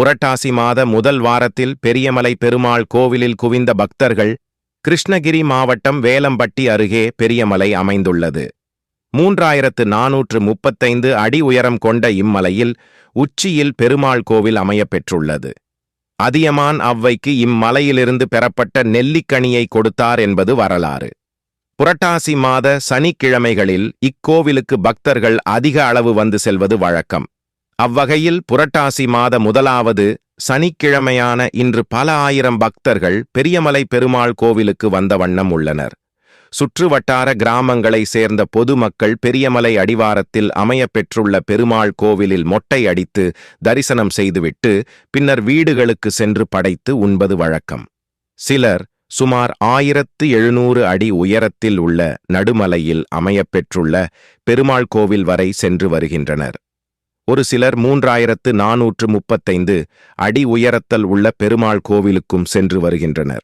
புரட்டாசி மாத முதல் வாரத்தில் பெரியமலை பெருமாள் கோவிலில் குவிந்த பக்தர்கள். கிருஷ்ணகிரி மாவட்டம் வேலம்பட்டி அருகே பெரியமலை அமைந்துள்ளது. 3435 அடி உயரம் கொண்ட இம்மலையில் உச்சியில் பெருமாள் கோவில் அமையப்பெற்றுள்ளது. அதியமான் அவ்வைக்கு இம்மலையிலிருந்து பெறப்பட்ட நெல்லிக்கனியை கொடுத்தார் என்பது வரலாறு. புரட்டாசி மாத சனிக்கிழமைகளில் இக்கோவிலுக்கு பக்தர்கள் அதிக அளவு வந்து செல்வது வழக்கம். அவ்வகையில் புரட்டாசி மாத முதலாவது சனிக்கிழமையான இன்று பல ஆயிரம் பக்தர்கள் பெரியமலை பெருமாள் கோவிலுக்கு வந்த வண்ணம் உள்ளனர். சுற்றுவட்டார கிராமங்களை சேர்ந்த பொதுமக்கள் பெரியமலை அடிவாரத்தில் அமையப்பெற்றுள்ள பெருமாள் கோவிலில் மொட்டை அடித்து தரிசனம் செய்துவிட்டு பின்னர் வீடுகளுக்கு சென்று படைத்து உண்பது வழக்கம். சிலர் சுமார் 1700 அடி உயரத்தில் உள்ள நடுமலையில் அமையப்பெற்றுள்ள பெருமாள் கோவில் வரை சென்று வருகின்றனர். ஒரு சிலர் 3435 அடி உயரத்தில் உள்ள பெருமாள் கோவிலுக்கும் சென்று வருகின்றனர்.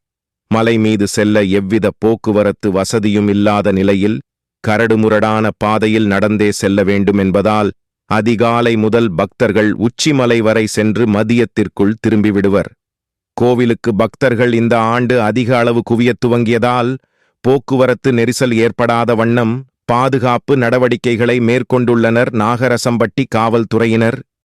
மலை மீது செல்ல எவ்வித போக்குவரத்து வசதியும் இல்லாத நிலையில் கரடுமுரடான பாதையில் நடந்தே செல்ல வேண்டும் என்பதால் அதிகாலை முதல் பக்தர்கள் உச்சிமலை வரை சென்று மதியத்திற்குள் திரும்பிவிடுவர். கோவிலுக்கு பக்தர்கள் இந்த ஆண்டு அதிக அளவு குவியத் துவங்கியதால் போக்குவரத்து நெரிசல் ஏற்படாத வண்ணம் பாதுகாப்பு நடவடிக்கைகளை மேற்கொண்டுள்ளனர் நாகரசம்பட்டி காவல்துறையினர்.